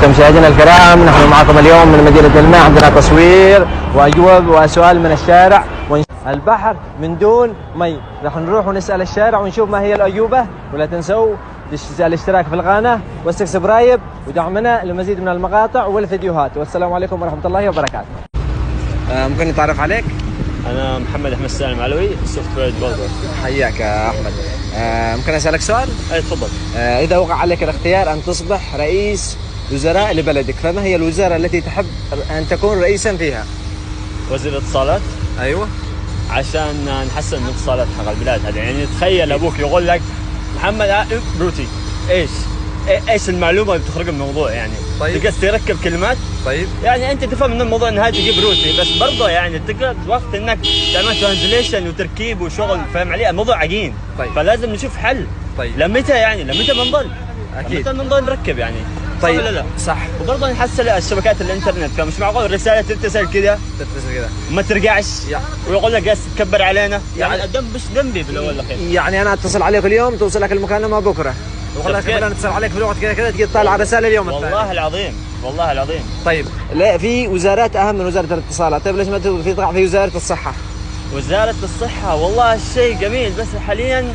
مشاهدينا الكرام، نحن معكم اليوم من مدينة الماء. عندنا تصوير وأجوبة وسؤال من الشارع. البحر من دون مي. راح نروح ونسأل الشارع ونشوف ما هي الأجوبة. ولا تنسوا الاشتراك في القناة والسبسكرايب ودعمنا لمزيد من المقاطع والفيديوهات. والسلام عليكم ورحمة الله وبركاته. ممكن نتعرف عليك؟ أنا محمد أحمد السالم علوي، سوفت وير ديفلوبر. حياك يا أحمد. ممكن أسألك سؤال؟ أي تفضل. إذا وقع عليك الاختيار أن تصبح رئيس وزراء لبلدك، فما هي الوزارة التي تحب أن تكون رئيسا فيها؟ وزير الاتصالات. أيوة. عشان نحسن من الاتصالات حق البلاد هذه. يعني تخيل أبوك يقول لك محمد بروتي، ايش المعلومه اللي بتخرج من الموضوع يعني؟ طيب. تقدر تركب كلمات. طيب. يعني انت تفهم من الموضوع ان هذا يجيب روتي، بس برضه يعني تقدر وقت انك تعمل ترانزليشن وتركيب وشغل، فاهم علي؟ الموضوع عجين. طيب. فلازم نشوف حل. طيب. لمتى بنضل؟ اكيد. لمتى بنضل نركب يعني؟ طيب. صح ولا لا؟ صح. وبرضه نحسن الشبكات الانترنت، فمش معقول رساله تتصل كذا وما ترجعش ويقول لك جالس تكبر علينا. يعني الذنب مش ذنبي بالاول والاخير. يعني انا اتصل عليك اليوم توصل لك المكالمه بكره، يقول لك انا اتصل عليك في الوقت كذا كذا، تجي تطلع الرساله اليوم الثاني. والله العظيم والله العظيم. طيب لا، في وزارات اهم من وزاره الاتصالات. طيب ليش ما تقع في وزاره الصحه؟ وزاره الصحه والله شيء جميل، بس حاليا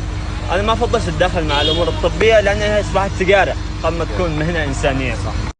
انا ما افضلش اتدخل مع الامور الطبيه لانها اصبحت تجاره قبل ما تكون مهنه انسانيه. صح.